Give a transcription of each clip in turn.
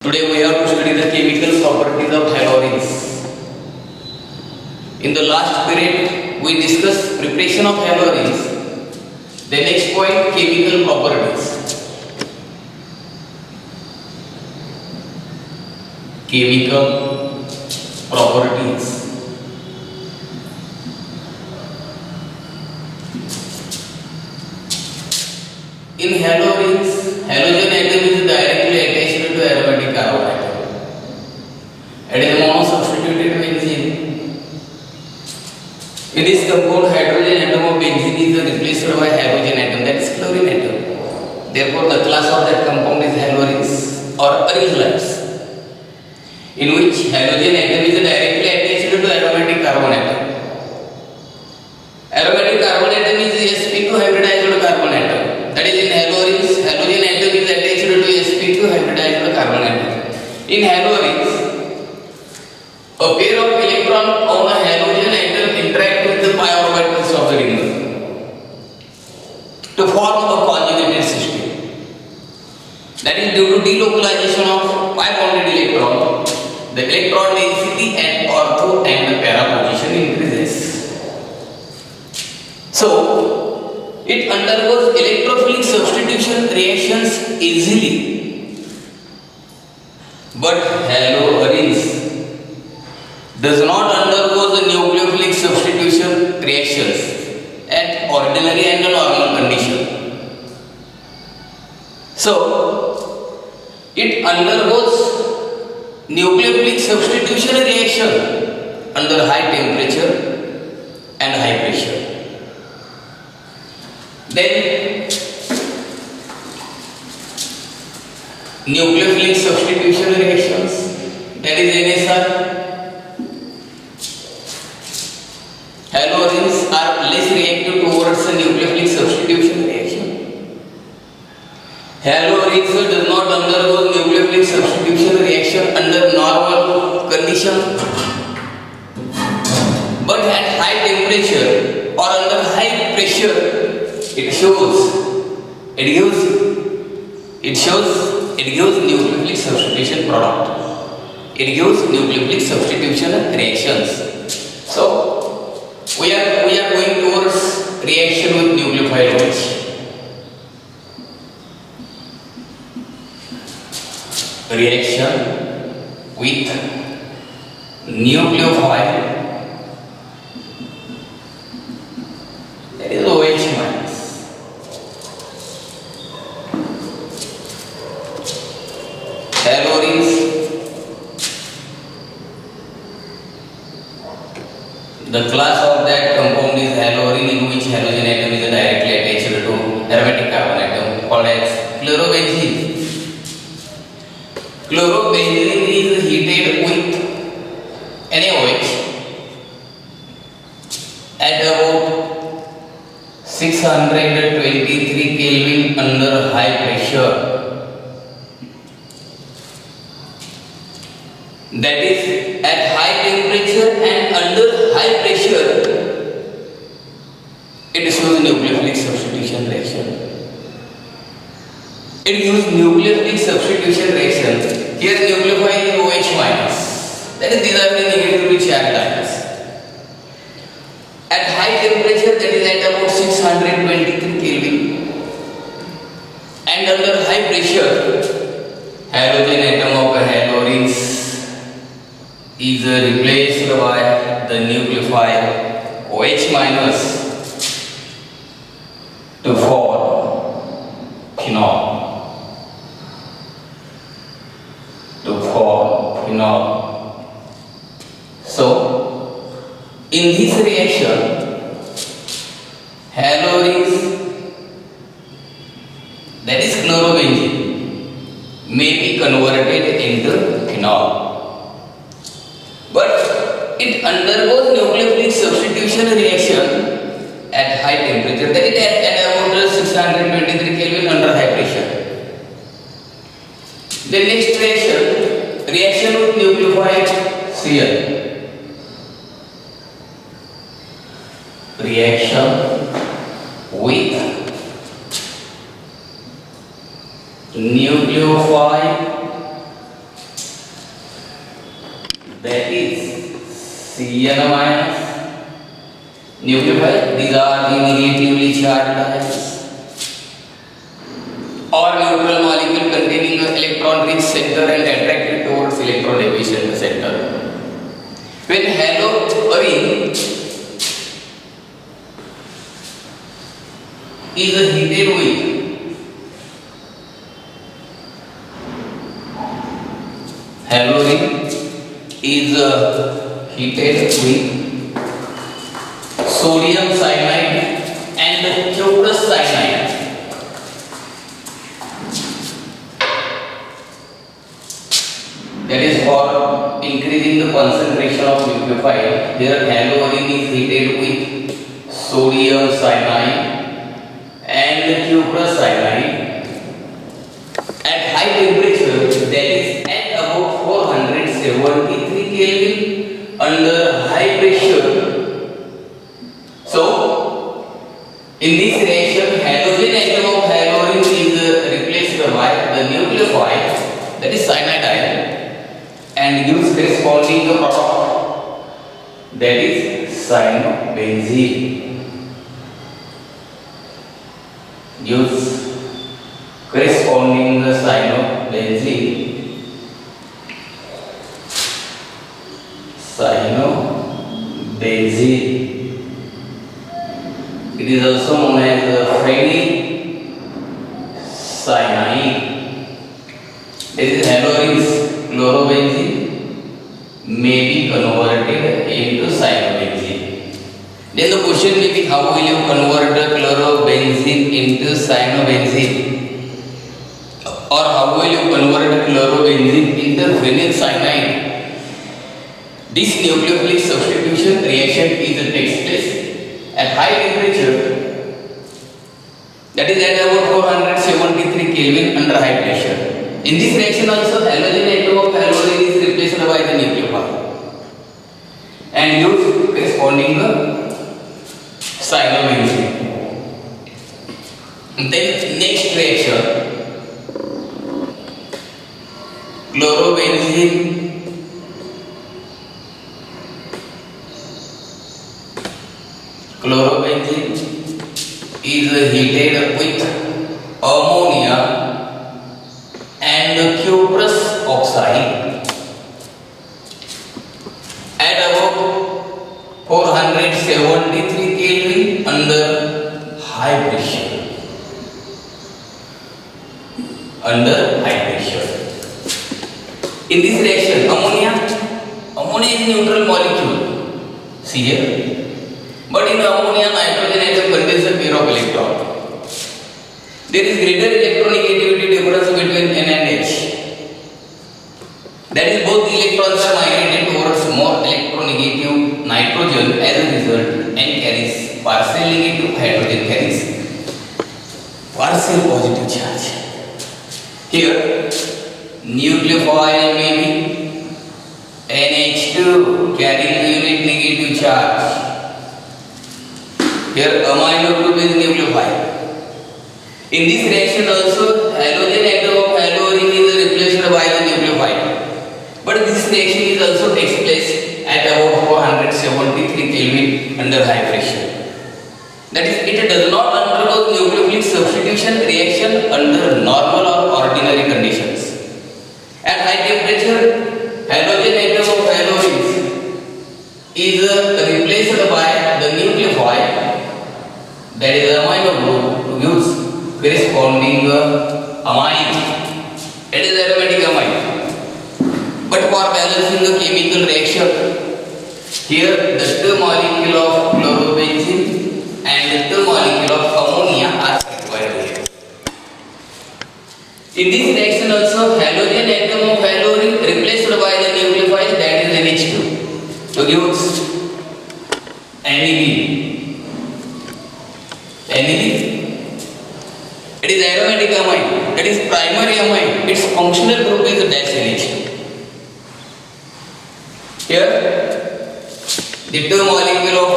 Today we have to study the chemical properties of halogens. In the last period we discussed preparation of halogens. The next point, chemical properties. Chemical properties. In halogens, halogen atom is directly attached to aromatic carbon atom. It is a monosubstituted benzene. In this compound, hydrogen atom of benzene is replaced by halogen atom, that is chlorine atom. Therefore, the class of that compound is halogens or halides, in which halogen atom is directly attached to aromatic carbon atom. Aromatic carbon atom is sp2 hybridized carbon atom. That is, in halogens, halogen atom is attached to sp2 hybridized carbon atom. In halogens, a pair of electrons on a halogen atom interact with the pi orbitals of the ring to form a conjugated system. That is due to delocalization of pi bonded electron, the electron density at ortho and the para position increases. So, it undergoes electrophilic substitution reactions easily, but halogens does not undergo the nucleophilic substitution reactions at ordinary and normal condition. So, it undergoes nucleophilic substitution reaction under high temperature and high pressure. Then nucleophilic substitution reactions, that is NSR. Halogens are less reactive towards the nucleophilic substitution reaction. Halogens does not undergo nucleophilic substitution reaction under normal condition, but at high temperature or under high pressure it gives nucleophilic substitution product. It gives nucleophilic substitution reactions. So we are going towards reaction with nucleophile OH. Reaction with nucleophile, that is OH minus. Halogens, the class of that compound is halogen, in which halogen atom is directly attached to aromatic carbon atom, called as chlorobenzene. Chlorobenzene is heated with NaOH at about 623 Kelvin under high pressure. That is, at high temperature and under high pressure, it shows nucleophilic substitution reaction. It gives nucleophilic substitution reaction. Here nucleophile is OH minus. That is, these are the negatively charged ions. At high temperature, that is at about 623 Kelvin, and under high pressure, halogen atom of halogens is replaced by the nucleophile OH minus to form phenol. So, in this reaction, halogens, that is chlorobenzene, may be converted into phenol. But it undergoes nucleophilic substitution reaction at high temperature, that is at about 623 Kelvin under high pressure. The next reaction with nucleophile Cl. Reaction with nucleophile that is Cn minus nucleophile. These are the negatively charged ions or neutral molecule containing an electron-rich center and attracted towards electron-deficient center. When haloarine is heated with sodium cyanide and cuprous cyanide. That is for increasing the concentration of nucleophile. Here haloarine is heated with sodium cyanide and cuprous cyanide at high temperature, that is at about 473 Kelvin under high pressure. So, in this reaction, halogen atom of haloarine is replaced by the nucleophile, that is cyanide ion, and gives corresponding product, that is cyanobenzene. Gives corresponding cyanobenzene. It is also known as phenylcyanide. This is haloarine's chlorobenzene may be converted into cyanobenzene. Then the question may be, how will you convert the chlorobenzene into cyanobenzene? Or how will you convert chlorobenzene into phenylcyanide? This nucleophilic substitution reaction takes place at high temperature, that is at about 473 Kelvin under high pressure. In this reaction also, halogen atom of haloarine is replaced by the nucleophile and gives corresponding cyanobenzene. Then next reaction, chlorobenzene is heated with ammonia and cuprous oxide at about 473 Kelvin under high pressure. In this reaction, ammonia is neutral molecule. See here. But in ammonia, nitrogen atom contains a pair of electrons. There is greater electronegativity difference between N and H. That is, both the electrons are migrated towards more electronegative nitrogen. As a result, N carries partial negative, hydrogen carries partial positive charge. Here, nucleophile may be NH2 carrying the unit negative charge. Here amino group is nucleophile. In this reaction also, halogen atom of haloarine is replaced by the nucleophile. But this reaction is also takes place at about 473 Kelvin under high pressure. That is, it does not undergo nucleophilic substitution reaction under normal or ordinary conditions. At high temperature, halogen atom of haloarine is replaced by the nucleophile, that is amino group, gives corresponding amine. It is aromatic amine. But for balancing the chemical reaction, here the two molecule of chlorobenzene and the two molecule of ammonia are required here. In this reaction also, halogen atom of haloarine replaced by the nucleophile, that is NH2. So gives aniline. It is aromatic amine, that is primary amine. Its functional group is dash NH2. Here, the two molecule of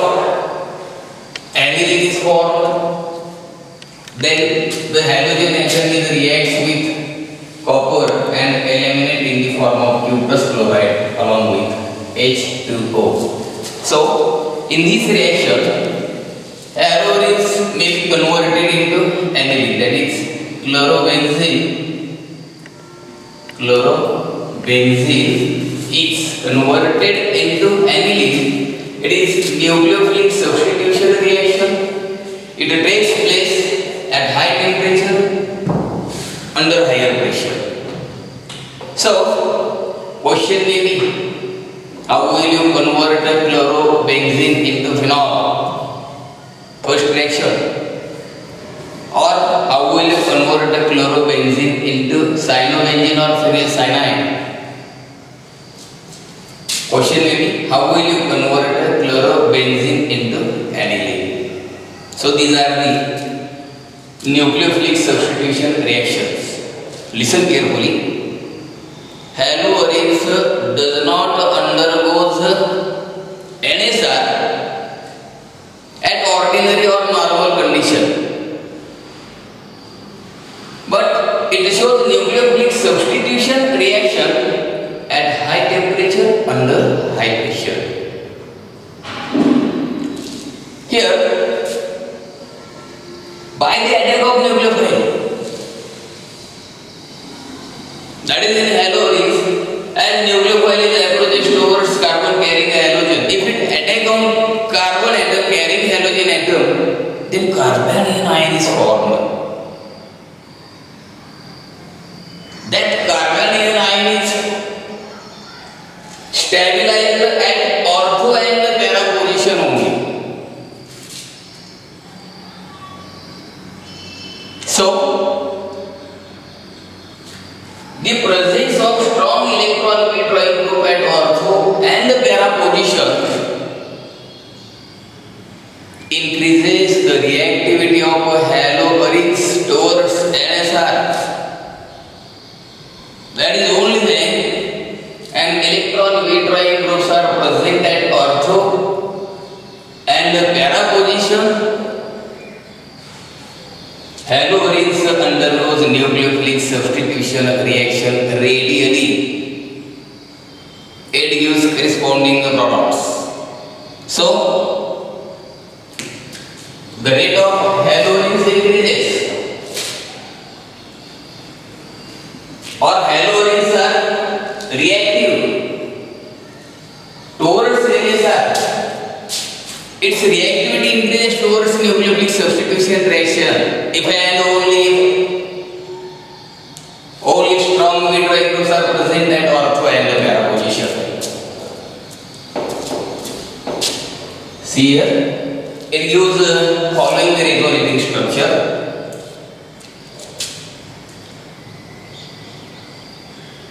aniline is formed. Then the halogen atom reacts with copper and eliminate in the form of cuprous chloride along with H2O. So in this reaction, halorines may be converted into aniline, that is chlorobenzene is converted into aniline. It is nucleophilic substitution reaction. It takes place at high temperature under higher pressure. So question may be, how will you convert the chlorobenzene into phenol? First reaction. Or how will you convert the chlorobenzene into cyanobenzene or phenylcyanide? Question may be, how will you convert the chlorobenzene into aniline? So these are the nucleophilic substitution reactions. Listen carefully. Haloarenes does not undergoes NSR at ordinary or normal condition, but it shows nucleophilic substitution reaction at high temperature under high pressure. Here, by the attack of nucleophile, that is in haloarenes, as nucleophile is approaches towards carbon carrying halogen. If it attack on carbon atom carrying halogen atom, then carbanion ion is formed. That carbanion ion is stabilized at ortho and para position only. So, the presence of strong electron withdrawing group at ortho and para position increases the reactivity of haloarenes towards NSR. That is only then, and electron withdrawing groups are present at ortho and para position. Haloarenes undergoes nucleophilic substitution reaction radially. It gives corresponding products. So, the rate of haloarenes increases, or haloarenes are reactive towards NSR. Its reactivity increases towards nucleophilic substitution reaction if and only strong withdrawing groups are present at ortho and para position. See here, it gives following the resonating structure.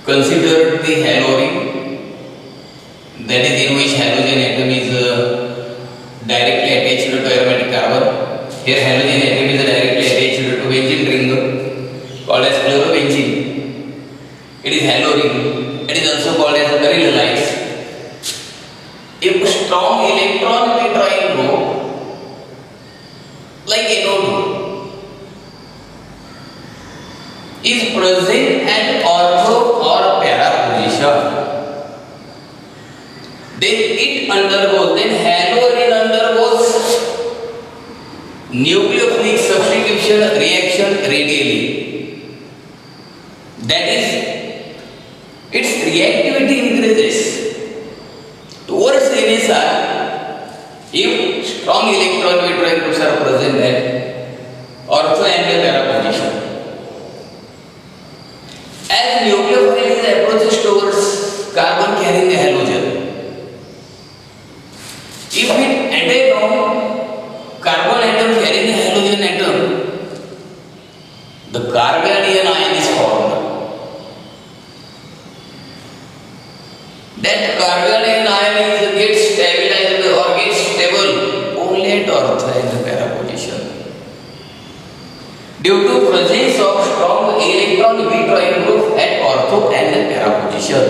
Consider the haloarene, that is in which halogen atom is directly attached to aromatic carbon. Here halogen atom is directly attached to benzene ring called as chlorobenzene. It is haloarene. It is also called as aryl halide. If strong electron withdrawing group like NO2 is present at ortho or para position, then it undergoes, then haloarene undergoes nucleophilic substitution reaction radially. That is, its reactivity increases towards NSR if strong electron withdrawing groups are present at ortho and para position. As nucleophile approaches towards carbon carrying halogen, if it attack on carbon atom carrying halogen atom, the carbanion ion is formed. That carbanion ion gets stabilized or gets stable only at ortho and para position due to presence of strong electron withdrawing group at ortho and para position.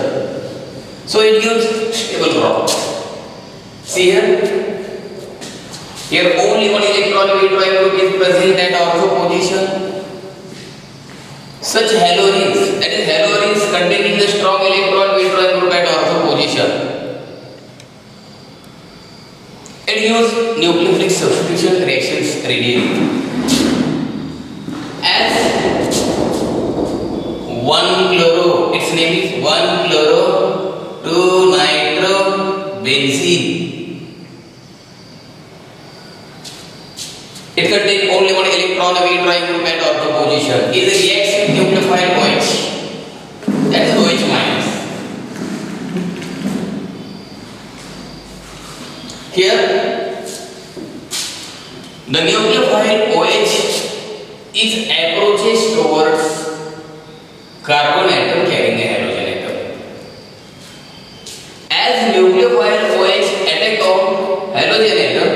So it gives stable products. See here only one electron withdrawing group is present at ortho position. Such haloarenes, that is haloarenes containing the strong electron withdrawing group at ortho position, use nucleophilic substitution reactions readily. As 1-chloro, its name is 1-chloro 2-nitrobenzene. It contains only one electron away drawing group at ortho position. It reacts with nucleophile OH. That is OH minus. Here, the nucleophile OH is approaches towards carbon atom carrying a halogen atom. As nucleophile OH attack on halogen atom,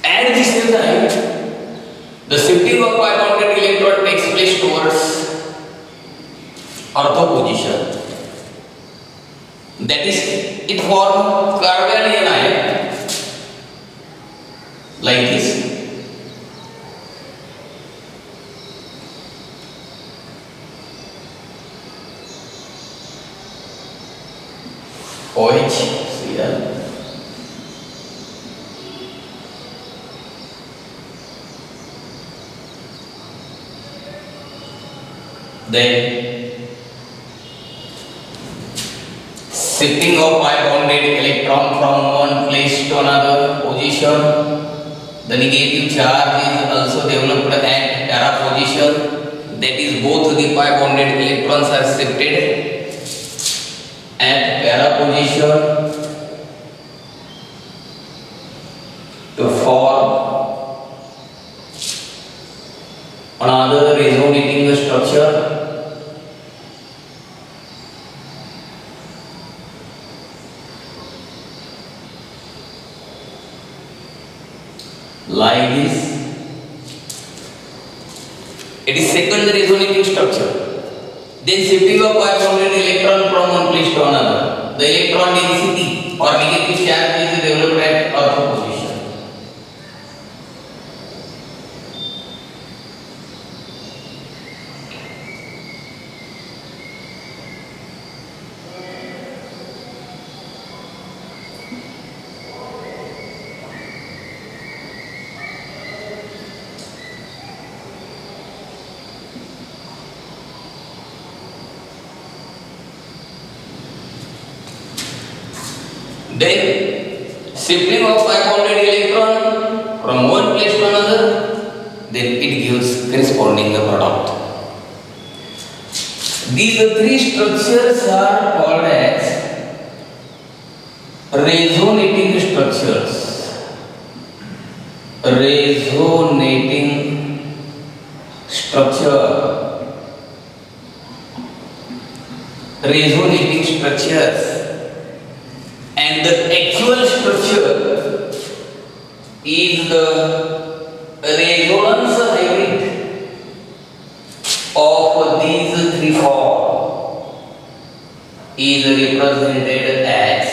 at the same time, the shifting of pi bonded electron takes place towards ortho position. That is, it forms carbanion ion like this. OH, Cl. Then shifting of pi bonded electron from one place to another position. The negative charge is also developed at para position. That is, both the pi bonded electrons are shifted at para position to form another resonating structure. Like this. It is second resonating structure. Then shifting of pi bonded electron from one place to another. The electron density or negative charge is developed at ortho position. Then shifting of pi bonded electron from one place to another, then it gives corresponding product. These three structures are called as resonating structures. Resonating structure. Resonating structures. And the actual structure is the resonance hybrid of these three forms is represented as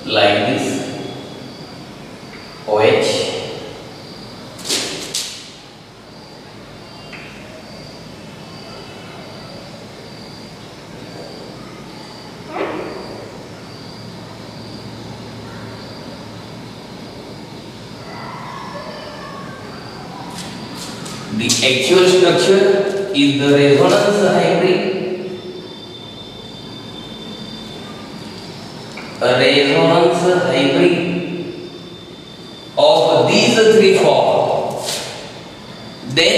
like this. OH, the actual structure is the resonance hybrid. A resonance hybrid of these three forms. Then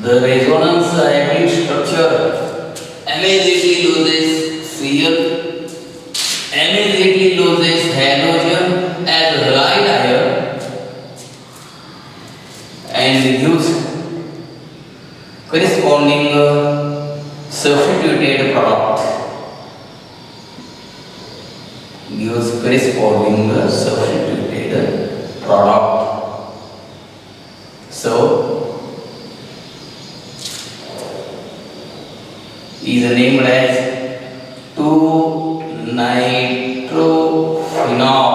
the resonance hybrid structure immediately loses Cl, immediately loses halogen as halide ion, and gives corresponding substituted product. Gives corresponding substituted product. So is named as 2-nitrophenol.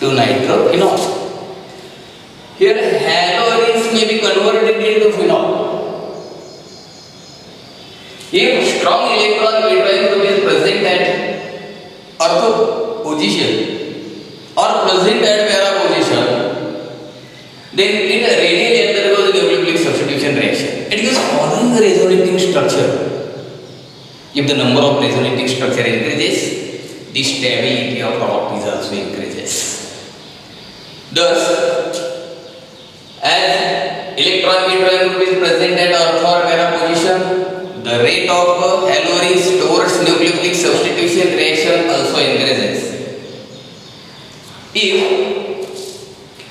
2-nitrophenol. Here halogens may be converted into phenol. If strong electron withdrawing group is present at ortho position or present at para position, then it radially undergoes nucleophilic substitution reaction. It gives following resonating structure. If the number of resonating structure increases, the stability of product is also increases. Thus, as electron withdrawing group is present at ortho or para position, the rate of halogens towards nucleophilic substitution reaction also increases. If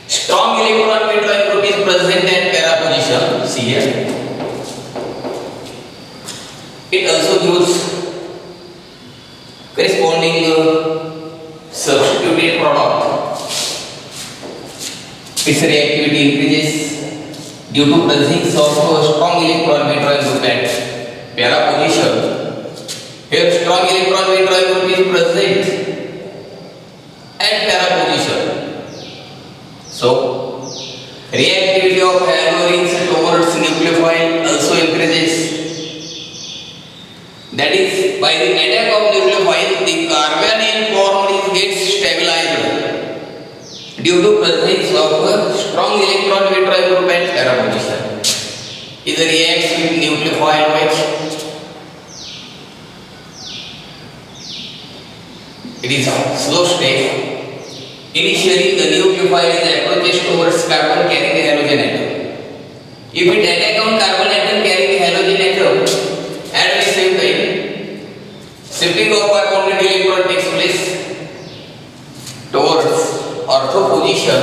strong electron withdrawing group is present at para position, see here, it also gives corresponding substituted product. Its reactivity increases due to presence of strong electron withdrawing group at para position. Here strong electron withdrawing group is present at para position. So reactivity of halogens towards nucleophile also increases. That is, by the attack of nucleophile, the carbonyl form gets stabilized due to presence of strong electron withdrawing group at para position. It reacts with nucleophile which it is slow state. Initially, the nucleophile is approaches towards carbon carrying the halogen atom. If it attack on carbon atom carrying the halogen atom, at the same time, shifting of bonded electron takes place towards ortho position.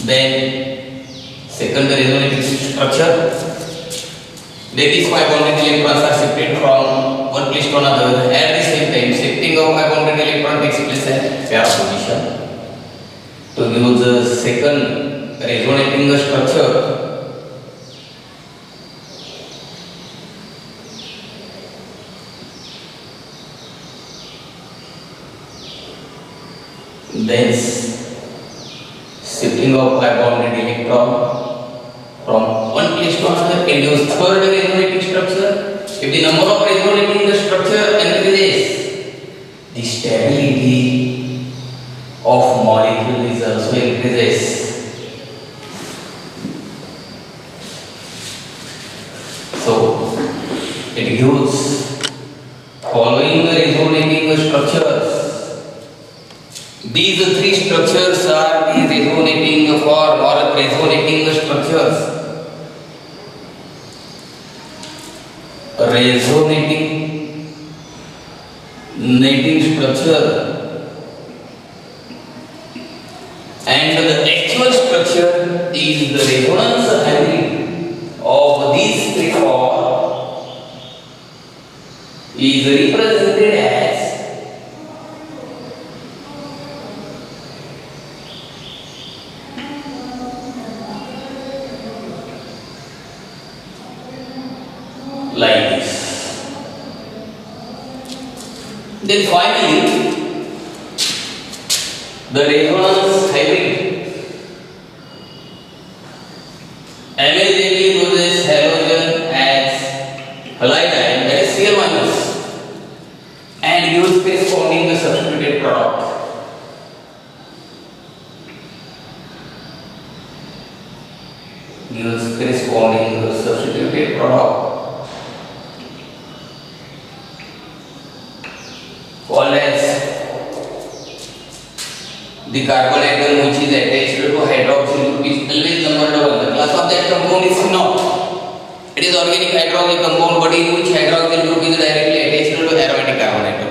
Then second resonating structure, that is pi bonded electrons are shifted from one place to another. At the same time, shifting of pi bonded electron takes place at para position. To use the second resonating structure, then shifting of pi bonded electron from one place to another can use third resonating structure. If the number of resonating structure increases, the stability of molecule is also increases. So it gives following resonating structures. These three structures are the resonating form or resonating structures. Resonating structure and the actual structure is the resonance hybrid of these three forms is represented as like this. Then finally, the resonance hybrid immediately loses halogen as halide ion, that is Cl minus, and gives corresponding substituted product. Gives corresponding substituted product called as the carbon atom which is attached to hydroxyl group is always number double. The class of that compound is phenol. It is organic hydroxyl compound, but in which hydroxyl group is directly attached to aromatic carbon atom.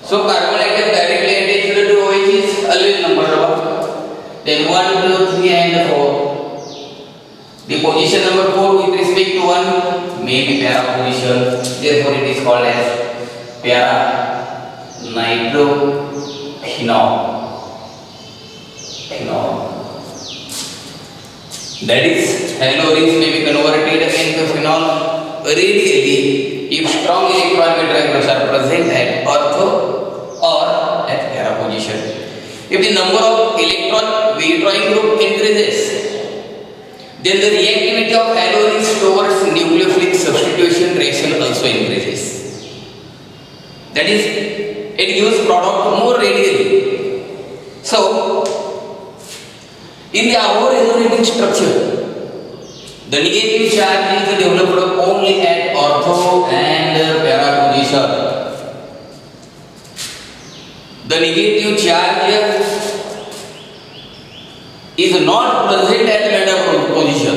So carbon atom directly attached to OH is always number double. Then 1, 2, 3 and 4. The position number 4 with respect to 1 may be para position. Therefore it is called as para nitrophenol. That is, halorins may be converted into phenol radially if strong electron withdrawing groups are present at ortho or at para position. If the number of electron withdrawing group increases, then the reactivity of halorins towards nucleophilic substitution reaction also increases. That is, it gives product more readily. So, in the our resonating structure, the negative charge is developed only at ortho and para position. The negative charge is not present at meta position.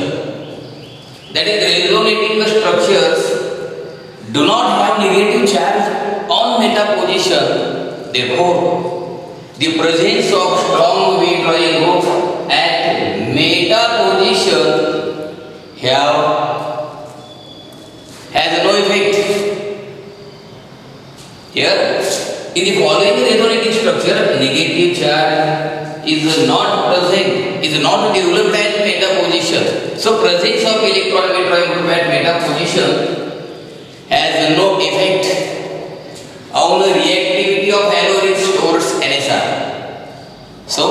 That is, the resonating structures do not have negative charge on meta position. Therefore, the presence of strong withdrawing group at meta position has no effect. Here, in the following resonating structure, negative charge is not present, is not developed at meta position. So, presence of electron withdrawing group at meta position has no effect on the reactivity of halorins towards NSR. So,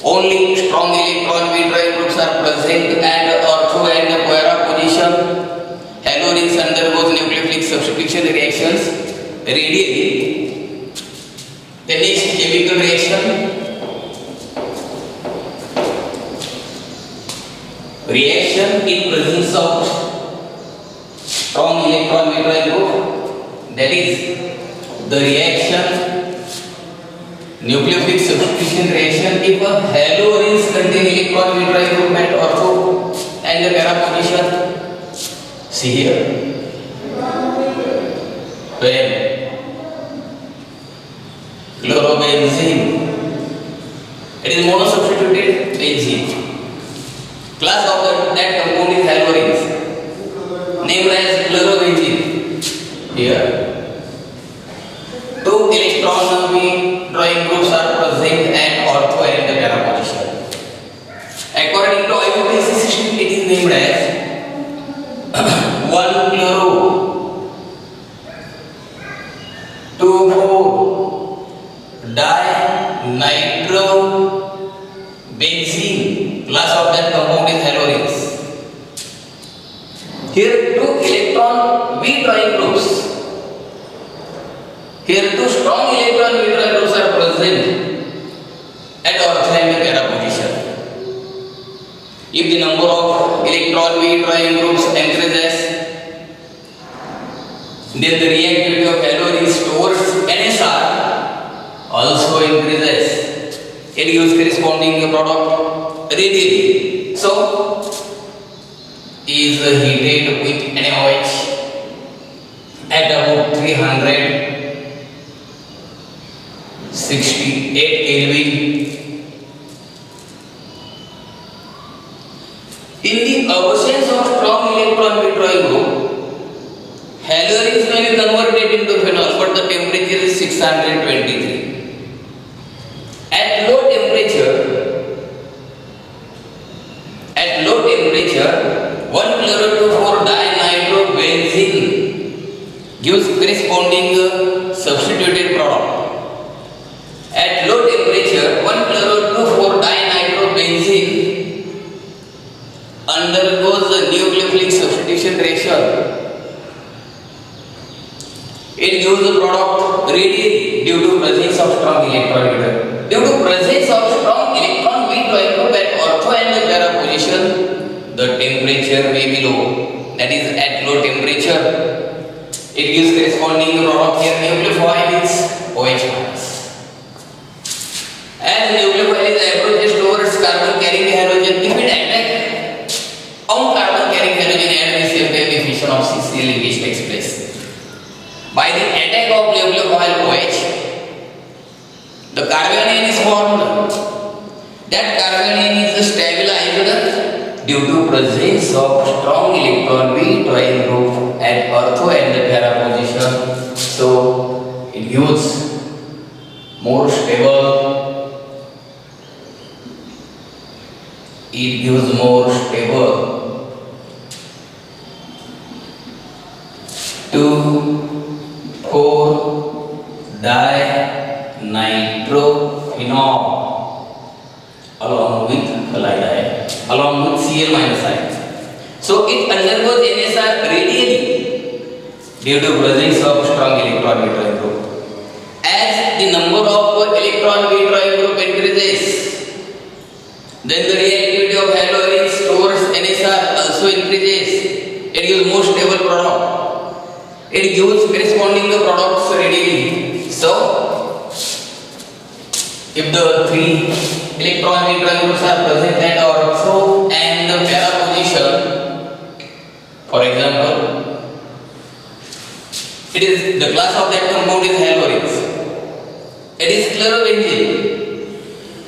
only strong electron withdrawing groups are present at ortho and para position. Halorins undergoes nucleophilic substitution reactions radially. The next chemical reaction, in presence of strong electron withdrawing group, that is the reaction nucleophilic substitution reaction if a halorins contain electron withdrawing group at ortho and the para position. See here, when chlorobenzene, it is monosubstituted benzene. Class of that compound is halorins, named as chlorobenzene. Here, two electron withdrawing groups are present at ortho and the para position. According to IUPAC system, it is named as 1-chloro, 2,4 dinitro benzene. Class of that compound is halorins. Here two electron withdrawing groups. Here two strong electron withdrawing groups are present at ortho and para position. If the number of electron withdrawing groups increases, then the reactivity of halorins towards NSR also increases. It gives corresponding product readily. So, is heated with NaOH at about 368 Kelvin. In the absence of strong electron withdrawing group, halorins may be converted into phenol, but the temperature is 623. At low temperature, 1-chloro-2,4 dinitro-benzene gives corresponding substituted product. At low temperature, 1-chloro-2,4 dinitro-benzene undergoes the nucleophilic substitution reaction. It gives the product readily due to presence of strong electron withdrawing. Due to presence of strong electron withdrawing group at ortho and the para position, the temperature may be low. That is, at low temperature, it gives corresponding product here. Nucleophile is OH-. As nucleophile is approaches towards carbon carrying halogen, if it attacks on carbon carrying halogen and receive the fission of CCl linkage takes place. By the attack of nucleophile OH, the carbanion is formed. That carbanion is stabilized due to presence of strong electron withdrawing group at ortho and the para position. So it gives more stable gives more stable. 2,4-dinitrophenol along with halide along with Cl minus ions. So it undergoes NSR radially due to presence of strong electron withdrawing group. As the number of electron withdrawing group increases, then the reactivity of halogen towards NSR also increases. It gives more stable product. It gives corresponding the products readily. So, if the three electron withdrawing groups are present at ortho and the para position, for example, it is the class of that compound is halogens. It is chlorobenzene.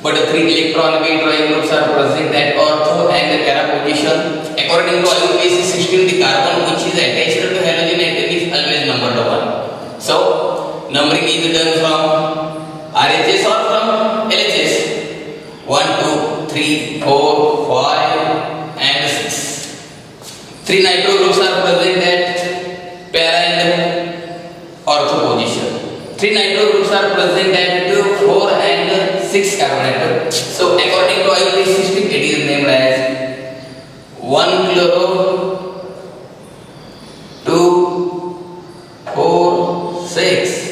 But the three electron withdrawing groups are present at ortho and the para position. According to IUPAC system, the carbon which is attached to halogen atom is always numbered 1. So, numbering is done from RHS or from LHS. 1, 2, 3, 4, 5 and 6. 3 nitro groups are present at para and ortho position. 3 nitro groups are present at 2, 4 and 6 carbon atom. So according to IUPAC system, it is named as 1 chloro, 2, 4, 6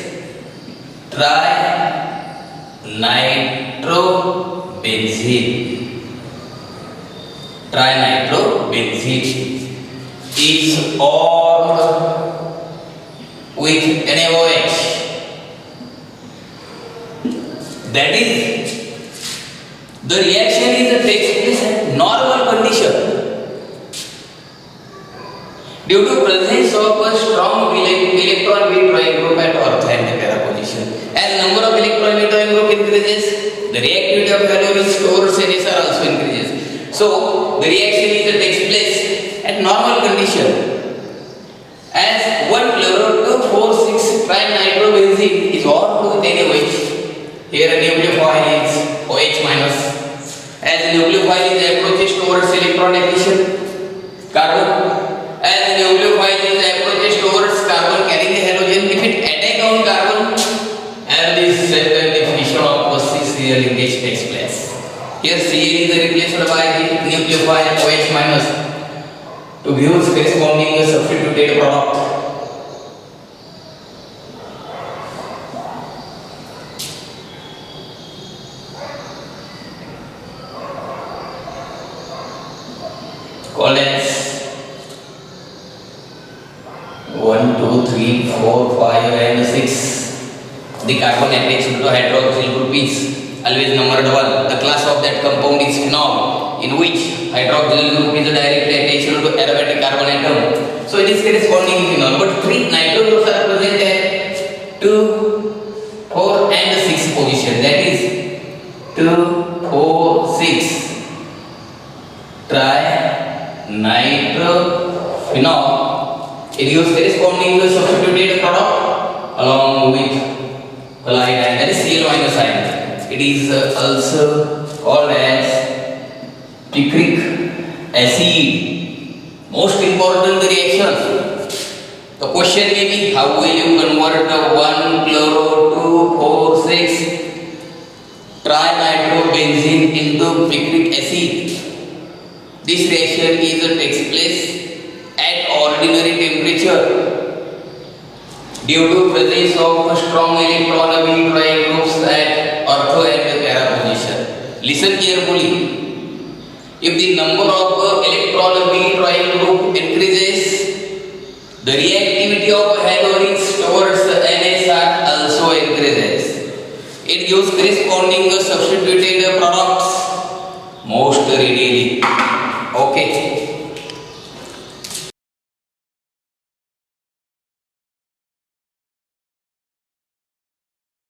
trinitrobenzene. Trinitrobenzene is all with NaOH. That is, the reaction takes place at normal condition. Due to presence of a strong electron withdrawing group at ortho and para position. As number of electron withdrawing group increases, the reactivity of halogen towards NSR also increases. So, the reaction takes place at normal condition. As 1 chloro 2,4,6 trinitrobenzene is all with NaOH. Here a nucleophile is OH minus. As the nucleophile is approaches towards electron addition, carbon. As the nucleophile is approaches towards carbon carrying the halogen, if it attack on carbon, and this second definition of C-Cl linkage takes place. Here Cl is replaced by the nucleophile OH minus to give corresponding substituted product. Called as 1, 2, 3, 4, 5 and 6. The carbon attached to hydroxyl group is always numbered 1. The class of that compound is phenol, in which hydroxyl group is directly attached to aromatic carbon atom. So it is corresponding phenol. But 3 nitro groups are present at 2, 4 and 6 position. That is 2, 4, 6. Trinitrophenol. It gives corresponding substituted product along with halide and that is Cl minus ion. It is also called as picric acid. Most important reaction. The question may be, how will you convert the 1 chloro 2,4,6 trinitrobenzene into picric acid? This reaction takes place at ordinary temperature due to presence of strong electron withdrawing groups at ortho and para position. Listen carefully. If the number of electron withdrawing group increases, the reactivity of halogens towards NSR also increases. It gives corresponding substituted products most readily. Okay.